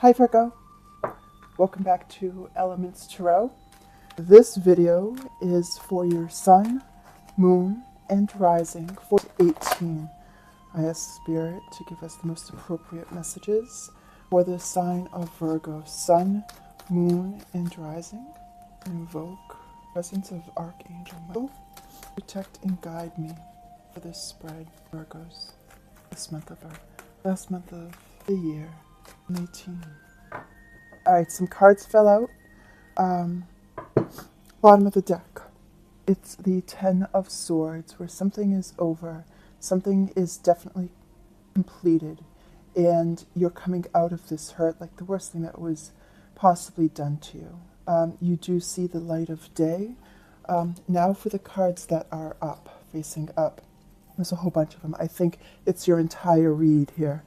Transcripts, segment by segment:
Hi Virgo, welcome back to Elements Tarot. This video is for your Sun, Moon, and Rising for 18. I ask Spirit to give us the most appropriate messages for the sign of Virgo, Sun, Moon, and Rising. Invoke the presence of Archangel Michael. Protect and guide me for this spread, Virgos. Last month of the year, 2018. Alright, some cards fell out. Bottom of the deck. It's the Ten of Swords, where something is over. Something is definitely completed. And you're coming out of this hurt, like the worst thing that was possibly done to you. You do see the light of day. Now for the cards that are up, facing up. There's a whole bunch of them. I think it's your entire read here.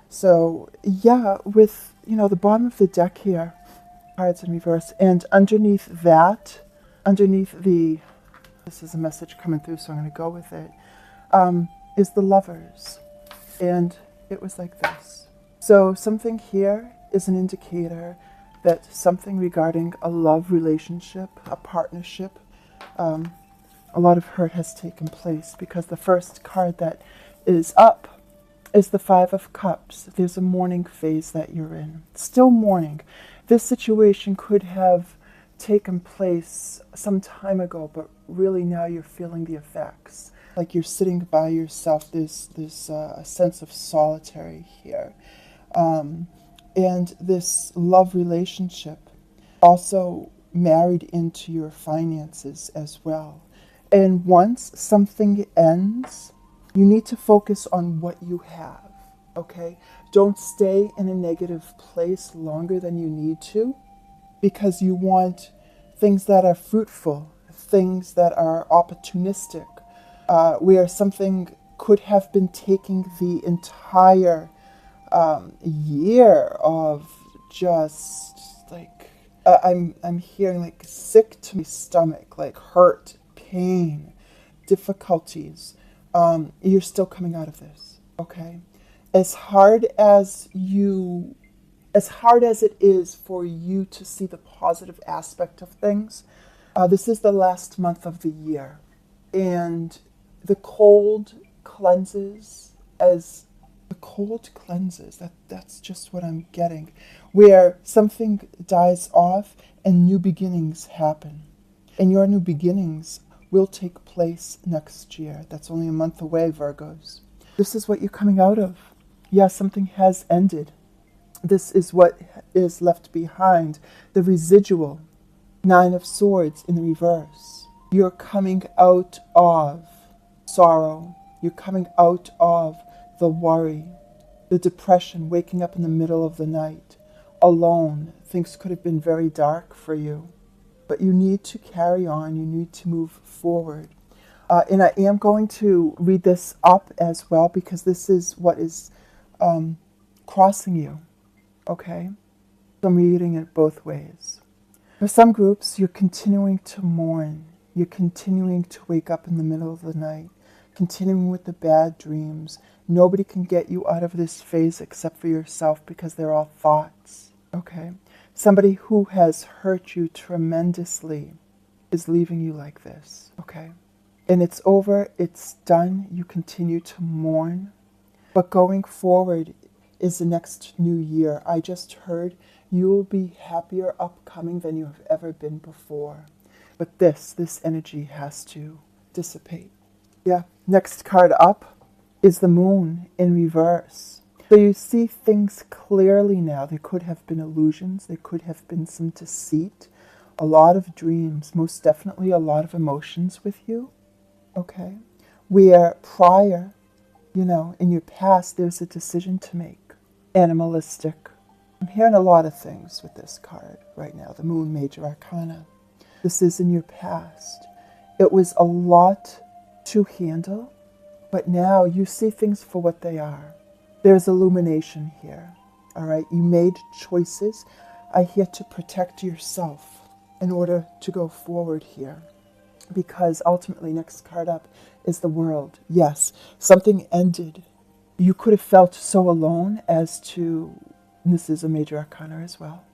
So, yeah, with, the bottom of the deck here, cards in reverse, and underneath that, this is a message coming through, so I'm going to go with it, is the Lovers. And it was like this. So something here is an indicator that something regarding a love relationship, a partnership, a lot of hurt has taken place, because the first card that is up is the Five of Cups. There's a mourning phase that you're in. Still mourning. This situation could have taken place some time ago, but really now you're feeling the effects. Like you're sitting by yourself. There's a sense of solitary here. And this love relationship also married into your finances as well. And once something ends, you need to focus on what you have, okay? Don't stay in a negative place longer than you need to, because you want things that are fruitful, things that are opportunistic, where something could have been taking the entire year of just like, I'm hearing like sick to my stomach, like hurt, pain, difficulties. You're still coming out of this, okay? As hard as it is for you to see the positive aspect of things, this is the last month of the year. And the cold cleanses, that's just what I'm getting, where something dies off and new beginnings happen. And your new beginnings will take place next year. That's only a month away, Virgos. This is what you're coming out of. Yeah, something has ended. This is what is left behind. The residual. Nine of Swords in the reverse. You're coming out of sorrow. You're coming out of the worry, the depression, waking up in the middle of the night, alone. Things could have been very dark for you. But you need to carry on. You need to move forward. And I am going to read this up as well, because this is what is crossing you. Okay? So I'm reading it both ways. For some groups, you're continuing to mourn. You're continuing to wake up in the middle of the night, continuing with the bad dreams. Nobody can get you out of this phase except for yourself, because they're all thoughts. Okay? Somebody who has hurt you tremendously is leaving you like this, okay? And it's over, it's done, you continue to mourn. But going forward is the next new year. I just heard you will be happier upcoming than you have ever been before. But this energy has to dissipate. Yeah, next card up is the Moon in reverse. So you see things clearly now. There could have been illusions. There could have been some deceit. A lot of dreams. Most definitely a lot of emotions with you. Okay? Where prior, in your past, there's a decision to make. Animalistic. I'm hearing a lot of things with this card right now. The Moon Major Arcana. This is in your past. It was a lot to handle. But now you see things for what they are. There's illumination here, all right? You made choices. I hear to protect yourself in order to go forward here, because ultimately, next card up is the World. Yes, something ended. You could have felt so alone as to And this is a major arcana as well.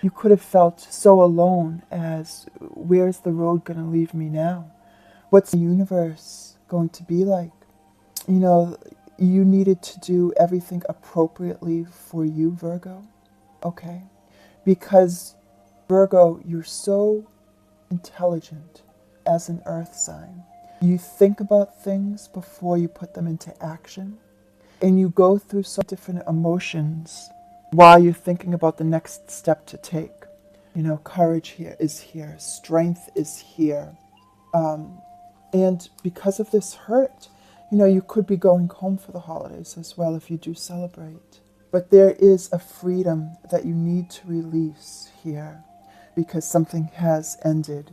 You could have felt so alone as, where's the road going to leave me now? What's the universe going to be like? You know, you needed to do everything appropriately for you, Virgo. Okay? Because, Virgo, you're so intelligent as an earth sign. You think about things before you put them into action. And you go through so different emotions while you're thinking about the next step to take. You know, courage is here. Strength is here. And because of this hurt, you know, you could be going home for the holidays as well if you do celebrate. But there is a freedom that you need to release here because something has ended.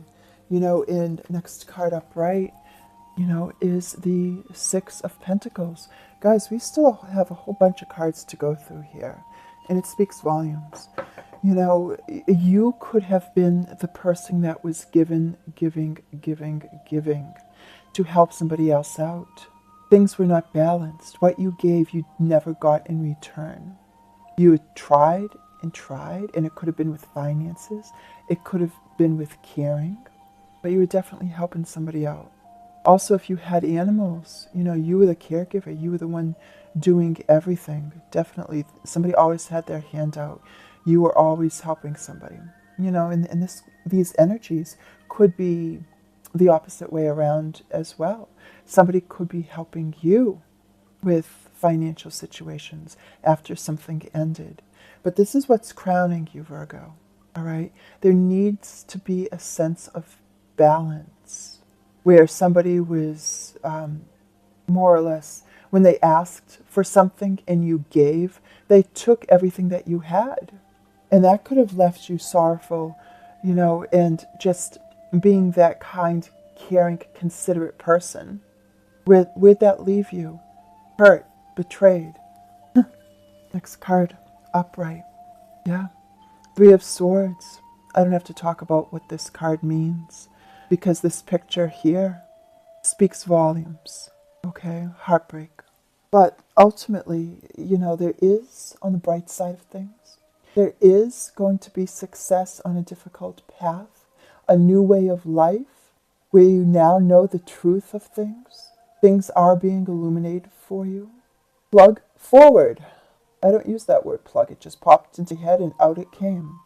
You know, in next card upright, you know, is the Six of Pentacles. Guys, we still have a whole bunch of cards to go through here, and it speaks volumes. You know, you could have been the person that was giving to help somebody else out. Things were not balanced. What you gave, you never got in return. You had tried, and it could have been with finances. It could have been with caring, but you were definitely helping somebody out. Also, if you had animals, you know, you were the caregiver. You were the one doing everything. Definitely, somebody always had their hand out. You were always helping somebody. You know, and these energies could be the opposite way around as well. Somebody could be helping you with financial situations after something ended. But this is what's crowning you, Virgo. All right? There needs to be a sense of balance where somebody was more or less, when they asked for something and you gave, they took everything that you had. And that could have left you sorrowful, you know, and just being that kind, caring, considerate person. Where'd that leave you? Hurt, betrayed. Next card, upright. Yeah. Three of Swords. I don't have to talk about what this card means because this picture here speaks volumes. Okay? Heartbreak. But ultimately, you know, there is, on the bright side of things, there is going to be success on a difficult path, a new way of life, where you now know the truth of things. Things are being illuminated for you. Plug forward. I don't use that word plug. It just popped into your head and out it came.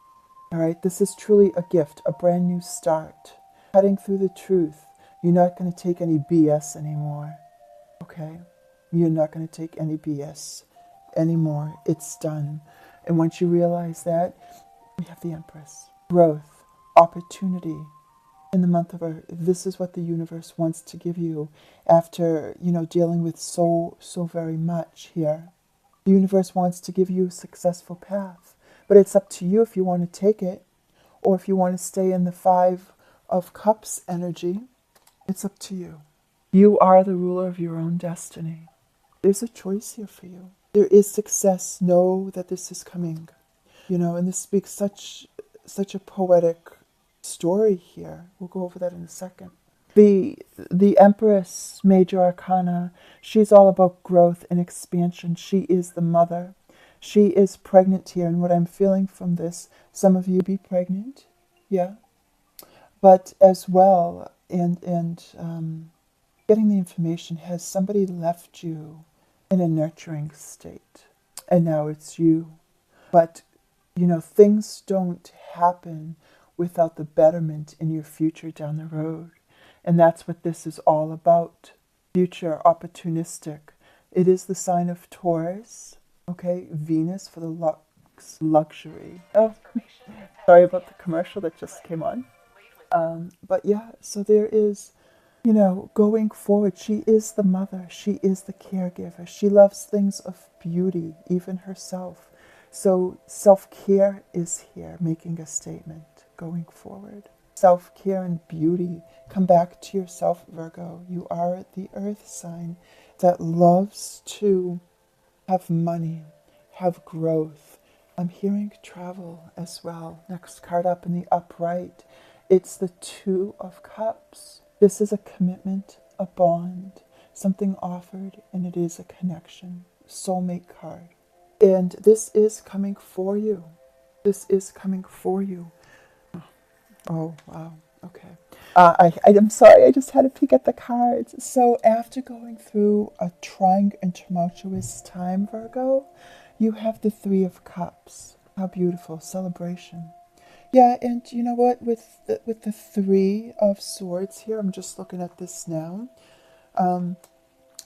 All right, this is truly a gift, a brand new start. Cutting through the truth. You're not going to take any BS anymore. Okay? You're not going to take any BS anymore. It's done. And once you realize that, we have the Empress. Growth, opportunity. In the month of Earth, this is what the universe wants to give you after, you know, dealing with so very much here. The universe wants to give you a successful path. But it's up to you if you want to take it or if you want to stay in the Five of Cups energy. It's up to you. You are the ruler of your own destiny. There's a choice here for you. There is success. Know that this is coming. You know, and this speaks such a poetic story here. We'll go over that in a second. The Empress, Major Arcana, she's all about growth and expansion. She is the mother. She is pregnant here, and what I'm feeling from this, some of you be pregnant, yeah. But as well, and getting the information, has somebody left you in a nurturing state? And now it's you. But, you know, things don't happen without the betterment in your future down the road. And that's what this is all about. Future, opportunistic. It is the sign of Taurus. Okay, Venus for the luxury. Oh, sorry about the commercial that just came on. But yeah, so there is, you know, going forward, she is the mother. She is the caregiver. She loves things of beauty, even herself. So self-care is here, making a statement going forward. Self-care and beauty. Come back to yourself, Virgo. You are the earth sign that loves to have money, have growth. I'm hearing travel as well. Next card up in the upright. It's the Two of Cups. This is a commitment, a bond, something offered, and it is a connection. Soulmate card. And this is coming for you. This is coming for you. Oh, wow. Okay. I'm sorry, I just had to peek at the cards. So after going through a trying and tumultuous time, Virgo, you have the Three of Cups. How beautiful. Celebration. Yeah, and you know what? With the Three of Swords here, I'm just looking at this now.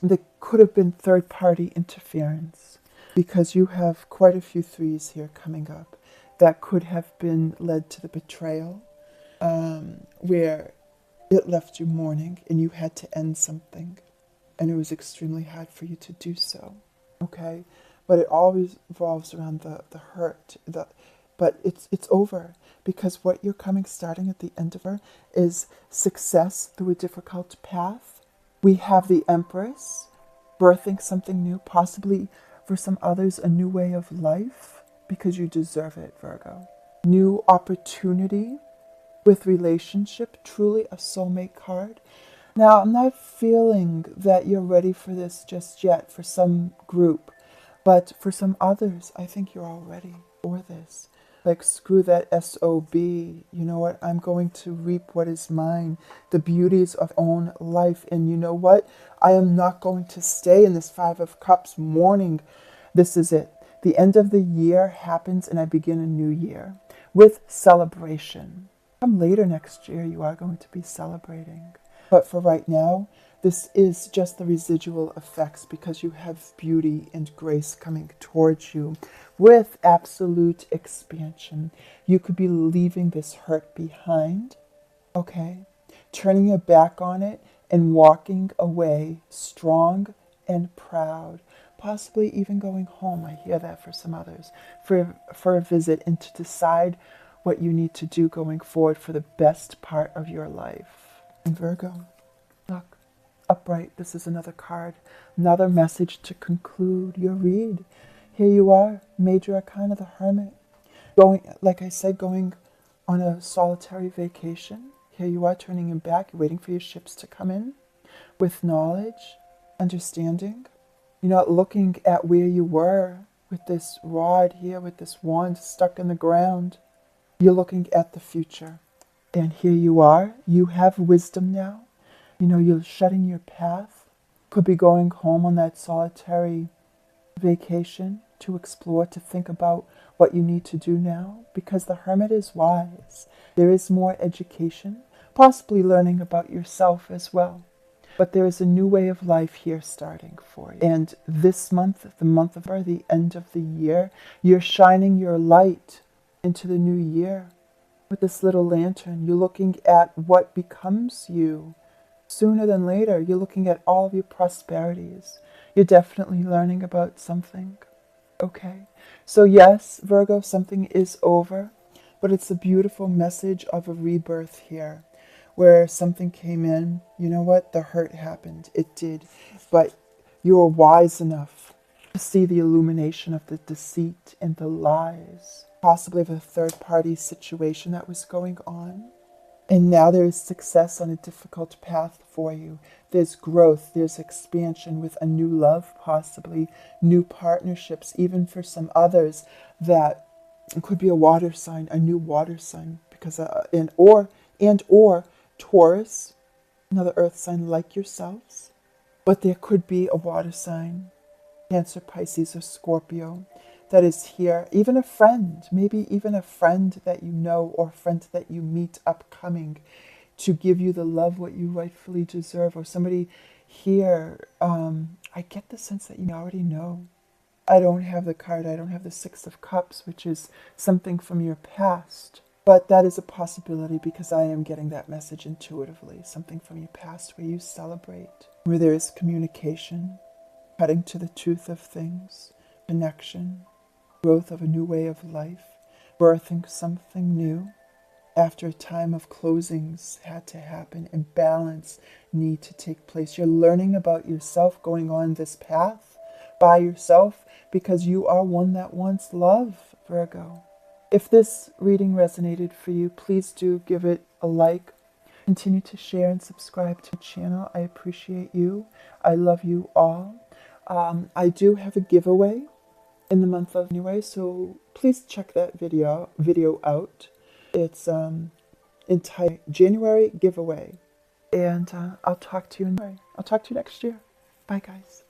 There could have been third-party interference because you have quite a few threes here coming up that could have been led to the betrayal, where it left you mourning and you had to end something, and it was extremely hard for you to do so. Okay, but it always revolves around the hurt. But it's over, because what you're starting at the end of her is success through a difficult path. We have the Empress birthing something new, possibly for some others a new way of life, because you deserve it, Virgo. New opportunity with relationship, truly a soulmate card. Now, I'm not feeling that you're ready for this just yet for some group, but for some others, I think you're all ready for this. Like, screw that SOB. You know what? I'm going to reap what is mine, the beauties of own life. And you know what? I am not going to stay in this Five of Cups mourning. This is it. The end of the year happens and I begin a new year with celebration. Come later next year, you are going to be celebrating. But for right now, this is just the residual effects, because you have beauty and grace coming towards you with absolute expansion. You could be leaving this hurt behind, okay? Turning your back on it and walking away strong and proud. Possibly even going home. I hear that for some others. For a visit, and to decide what you need to do going forward for the best part of your life. And Virgo, look, upright, this is another card, another message to conclude your read. Here you are, Major Arcana, the Hermit. Going, like I said, going on a solitary vacation. Here you are, turning your back, you're waiting for your ships to come in with knowledge, understanding. You're not looking at where you were with this rod here, with this wand stuck in the ground. You're looking at the future. And here you are. You have wisdom now. You know, you're shutting your path. Could be going home on that solitary vacation to explore, to think about what you need to do now. Because the Hermit is wise. There is more education, possibly learning about yourself as well. But there is a new way of life here starting for you. And this month, the month of the end of the year, you're shining your light into the new year with this little lantern. You're looking at what becomes you sooner than later. You're looking at all of your prosperities. You're definitely learning about something. Okay? So yes, Virgo, something is over, but it's a beautiful message of a rebirth here, where something came in. You know what? The hurt happened. It did. But you were wise enough to see the illumination of the deceit and the lies, possibly of a third-party situation that was going on. And now there is success on a difficult path for you. There's growth, there's expansion with a new love, possibly new partnerships, even for some others that it could be a water sign, a new water sign, because or Taurus, another earth sign like yourselves. But there could be a water sign, Cancer, Pisces, or Scorpio, that is here. Even a friend, maybe even a friend that you know or a friend that you meet upcoming to give you the love what you rightfully deserve. Or somebody here, I get the sense that you already know. I don't have the card, I don't have the Six of Cups, which is something from your past. But that is a possibility, because I am getting that message intuitively. Something from your past where you celebrate, where there is communication, cutting to the truth of things, connection, growth of a new way of life, birthing something new. After a time of closings had to happen and balance need to take place. You're learning about yourself, going on this path by yourself, because you are one that wants love, Virgo. If this reading resonated for you, please do give it a like. Continue to share and subscribe to the channel. I appreciate you. I love you all. I do have a giveaway in the month of January, so please check that video out. It's entitled January Giveaway. And I'll talk to you next year. Bye, guys.